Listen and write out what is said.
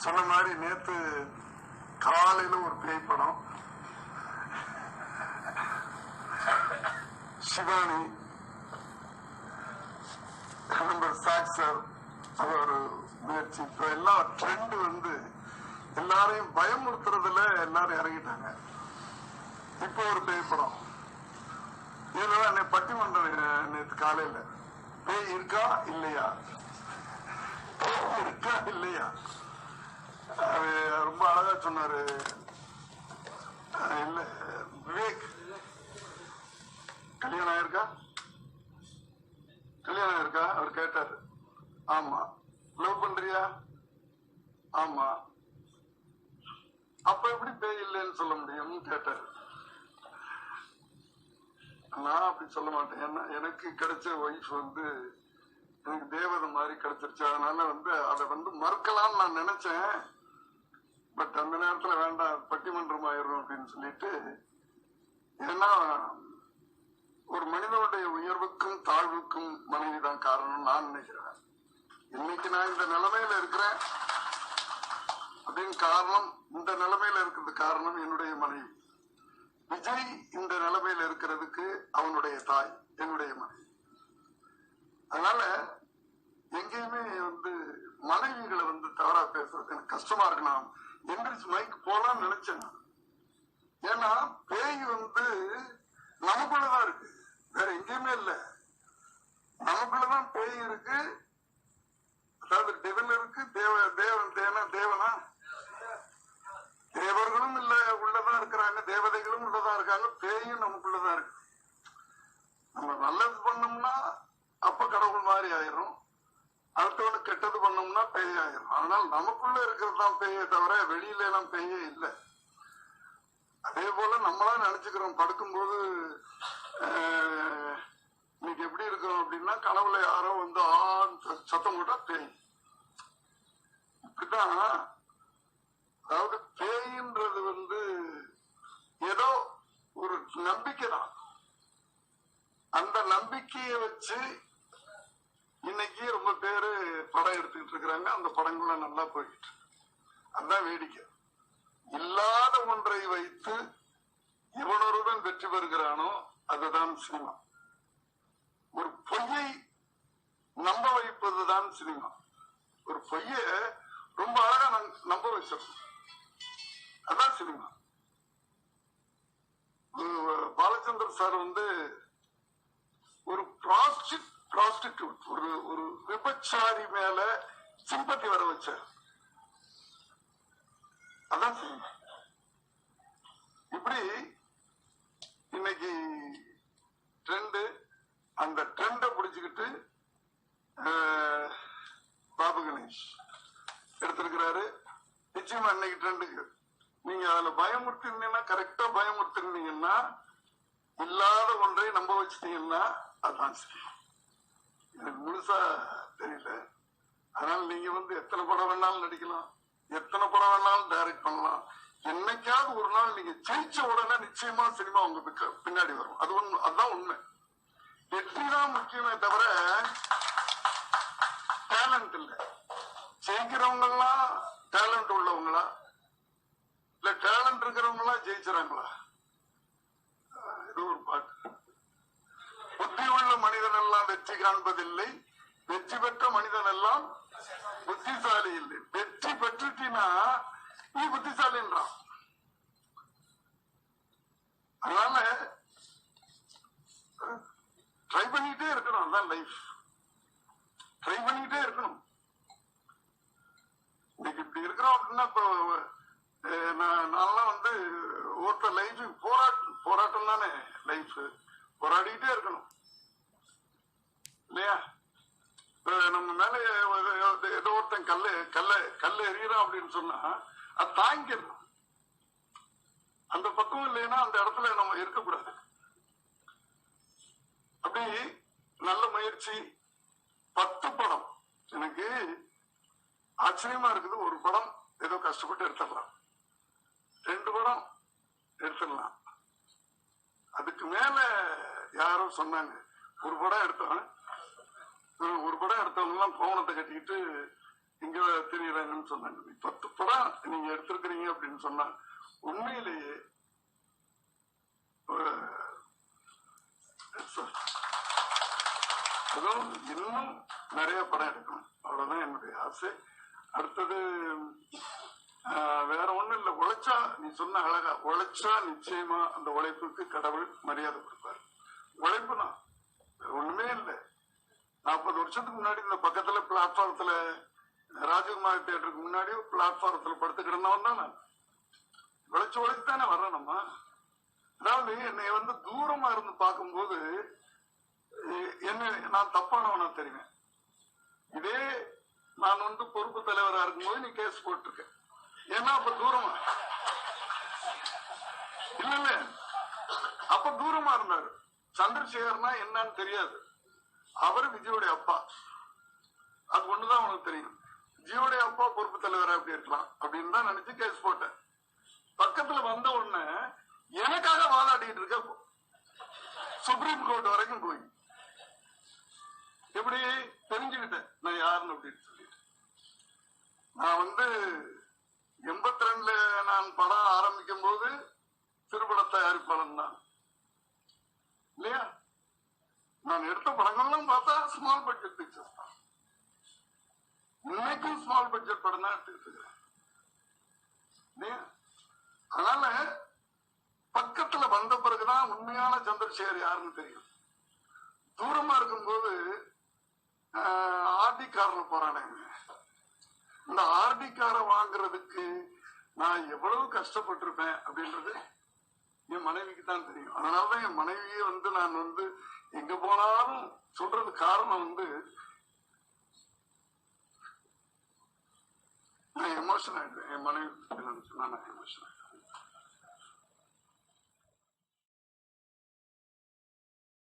சொன்ன மாதிரி நேத்து காலையில ஒரு பேய் படம், சிவானி நம்பர் சாக்சர், அது ஒரு முயற்சி. இப்ப எல்லா ட்ரெண்ட் எல்லாரையும் பயமுறுத்துறதுல எல்லாரும் இறங்கிட்டாங்க. இப்போ ஒரு பேய் படம், இதுலதான் பட்டிமன்றம் நேற்று காலையில, பேய் இருக்கா இல்லையா, இருக்கா இல்லையா, அது ரொம்ப அழகா சொன்னாரு. இல்ல விவேக், கல்யாணம் ஆயிருக்கா, கல்யாணம் ஆயிருக்கா, அவர் கேட்டாரு. ஆமா. லவ் பண்றியா, ஆமா. அப்ப எப்படி பேய் இல்லைன்னு சொல்ல முடியும்னு கேட்டாரு. நான் அப்படி சொல்ல மாட்டேன். ஏன்னா எனக்கு கிடைச்ச ஒய்ஃப் எனக்கு தேவதை மாதிரி கிடைச்சிருச்சு. அதனால அதை மறுக்கலாம்னு நான் நினைச்சேன். பட் அந்த நேரத்துல வேண்டாம், பட்டிமன்றம் ஆயிரும் அப்படின்னு சொல்லிட்டு. ஏன்னா ஒரு மனிதனுடைய உயர்வுக்கும் தாழ்வுக்கும் மனைவி தான் காரணம் நான் நினைக்கிறேன். இன்னைக்கு நான் இந்த நிலைமையில இருக்கிறேன் அப்படின்னு காரணம், இந்த நிலைமையில இருக்கிறது காரணம் என்னுடைய மனைவி. விஜய் இந்த நிலைமையில இருக்கிறதுக்கு அவனுடைய தாய் என்னுடைய மனைவி. அதனால எங்கேயுமே மனைவிகளை தவறா பேசுறது எனக்கு கஷ்டமா இருக்கு. நான் எந்திரிச்சு மைக்கு போலான்னு நினைச்சேன். ஏன்னா பேய் நமக்குள்ளதான் இருக்கு, வேற எங்கேயுமே இல்ல. நமக்குள்ளதான் பேய் இருக்கு. அதாவது டெவில் இருக்கு, தேவனா தேவர்களும் இல்ல உள்ளதான் இருக்கிறாங்க, தேவதைகளும் உள்ளதான் இருக்காங்க, பேயும் நமக்குள்ளதான் இருக்கு. நம்ம நல்லது பண்ணோம்னா அப்ப கடவுள் மாதிரி ஆயிரும், அடுத்தவனு கெட்டது பண்ணோம்னா பேய் ஆயிரும். அதனால நமக்குள்ள இருக்கிறது தான் பேயை தவிர வெளியில எல்லாம் பேயே இல்லை. அதே போல நம்மளா நினைச்சுக்கிறோம், படுக்கும்போது இன்னைக்கு எப்படி இருக்கிறோம் அப்படின்னா, கனவுல யாரோ சத்தம் போட்டா பேய். இப்படிதான். அதாவது பேயின்றது ஏதோ ஒரு நம்பிக்கை தான். அந்த நம்பிக்கையை வச்சு இன்னைக்கு ரொம்ப பேரு படம் எடுத்துக்கிட்டு இருக்கிறாங்க. அந்த படங்கள்லாம் நல்லா போயிட்டு, அதுதான் வேடிக்கை. இல்லாத ஒன்றை வைத்து எவனொருவன் வெற்றி பெறுகிறானோ அதுதான் சினிமா. ஒரு பொய்யை நம்ப வைப்பதுதான் சினிமா. ஒரு பொய்ய ரொம்ப அழகா நம்ப வச்சிருக்கோம், அதான் சினிமா. பாலச்சந்தர் சார் ஒரு ப்ராஸ்டிடியூட், ஒரு விபச்சாரி மேல சிம்பத்தி வர வச்சார், அதான் சினிமா. இப்படி இன்னைக்கு ட்ரெண்ட், அந்த ட்ரெண்டை பிடிச்சுக்கிட்டு பாபு கணேஷ் எடுத்திருக்கிறாரு. நிச்சயமா இன்னைக்கு ட்ரெண்டுக்கு நீங்க அதுல பயமுறுத்திருந்தீங்கன்னா, கரெக்டா பயமுறுத்திருந்தீங்கன்னா, இல்லாத ஒன்றை நம்ப வச்சிட்டீங்கன்னா அதுதான் சரி. எனக்கு முழுசா தெரியல. அதனால நீங்க எத்தனை படம் வேணாலும் நடிக்கலாம், எத்தனை படம் வேணாலும் டைரக்ட் பண்ணலாம். என்னைக்காவது ஒரு நாள் நீங்க ஜெயிச்ச உடனே நிச்சயமா சினிமா உங்களுக்கு பின்னாடி வரும். அதுதான் உண்மை. வெற்றிதான் முக்கியமே தவிர டேலண்ட் இல்ல. ஜெயிக்கிறவங்க எல்லாம் டேலண்ட் உள்ளவங்களா, இல்ல டேலண்ட் இருக்கிறவங்க எல்லாம் ஜெயிச்சுறாங்களா? இது ஒரு பாட்டு. புத்தி உள்ள மனிதன் எல்லாம் வெற்றி காண்பதில்லை, வெற்றி பெற்ற மனிதன் எல்லாம் புத்திசாலி இல்லை. வெற்றி பெற்றுட்டீங்கன்னா நீ புத்திசாலின்றான். அதனால ட்ரை பண்ணிட்டே இருக்கணும், அதான் லைஃப். ட்ரை பண்ணிட்டே இருக்கணும். இன்னைக்கு இப்படி இருக்கிறோம் அப்படின்னா, இப்போ நான்லாம் ஒருத்த லைஃப் போராட்டம் தானே லைஃப். போராடிக்கிட்டே இருக்கணும் இல்லையா? நம்ம மேல ஏதோ ஒருத்தன் கல்ல எறியறான் அப்படின்னு சொன்னா அது தாங்கிடணும். அந்த பக்கம் இல்லைன்னா அந்த இடத்துல நம்ம இருக்கக்கூடாது. அப்படி நல்ல முயற்சி. 10 படம் எனக்கு ஆச்சரியமா இருக்குது. ஒரு படம் ஏதோ கஷ்டப்பட்டு எடுத்துடலாம், 2 படம் எடுத்துடலாம். அதுக்கு மேல யாரோ சொன்னாங்க, ஒரு படம் எடுத்தவங்க எல்லாம் கோவணத்தை கட்டிக்கிட்டு இங்க தெரியறாங்கன்னு சொன்னாங்க. 10 படம் நீங்க எடுத்திருக்கிறீங்க அப்படின்னு சொன்னா உண்மையிலேயே அதுவும் இன்னும் நிறைய படம் எடுக்கணும், அவ்வளவுதான் என்னுடைய ஆசை. அடுத்தது வேற ஒண்ணும் இல்ல, உழைச்சா நீ சொன்ன அழகா, உழைச்சா நிச்சயமா அந்த உழைப்புக்கு கடவுள் மரியாதை கொடுப்பாரு. உழைப்பு தான், ஒண்ணுமே இல்லை. 40 வருஷத்துக்கு முன்னாடி இந்த பக்கத்துல பிளாட்பாரத்துல ராஜகுமார் தியேட்டருக்கு முன்னாடி பிளாட்பாரத்துல படுத்து கிடந்தவன் தான் நான். உழைச்சு தானே வர்றேன் நம்ம. அதாவது என்னை தூரமா இருந்து பார்க்கும்போது என்ன நான் தப்பானவனா தெரிவேன். இதே நான் பொறுப்பு தலைவரா இருக்கும்போது நீ கேஸ் போட்டிருக்க, ஏன்னா அப்ப தூரமா இல்ல அப்ப தூரமா இருந்தாரு. சந்திரசேகர்னா என்னன்னு தெரியாது, அவரு விஜயோடைய அப்பா, அது ஒண்ணுதான் உனக்கு தெரியும். விஜயோடைய அப்பா பொறுப்பு தலைவரா எப்படி இருக்கலாம் அப்படின்னு தான் நினைச்சு கேஸ் போட்டேன். பக்கத்துல வந்த உடனே எனக்காக வாதாடிட்டு இருக்க, சுப்ரீம் கோர்ட் வரைக்கும் போய் எப்படி தெரிஞ்சுக்கிட்டேன் நான் யாருன்னு அப்படின்னு சொல்லிட்டு. நான் 82 நான் படம் ஆரம்பிக்கும் போது சிறுபட தயாரிப்பாளன் தான் இல்லையா. நான் எடுத்த படங்கள்லாம் பார்த்தா ஸ்மால் பட்ஜெட் பிக்சர்ஸ் தான். இன்னைக்கும் ஸ்மால் பட்ஜெட் படம் தான் எடுத்துக்கிட்டு இருக்கிறேன். அதனால பக்கத்துல வந்த பிறகுதான் உண்மையான சந்திரசேகர் யாருன்னு தெரியும். தூரமா இருக்கும்போது ஆர்டி கார்ல போறானுங்க. இந்த ஆர்டி காரை வாங்குறதுக்கு நான் எவ்வளவு கஷ்டப்பட்டிருப்பேன் அப்படின்றது என் மனைவிக்கு தான் தெரியும். அதனாலதான் என் மனைவியே நான் எங்க போனாலும் சொல்றது காரணம் நான் எமோஷன் ஆயிடுவேன். என் மனைவி நான் எமோஷன் ஆயிடுவேன்.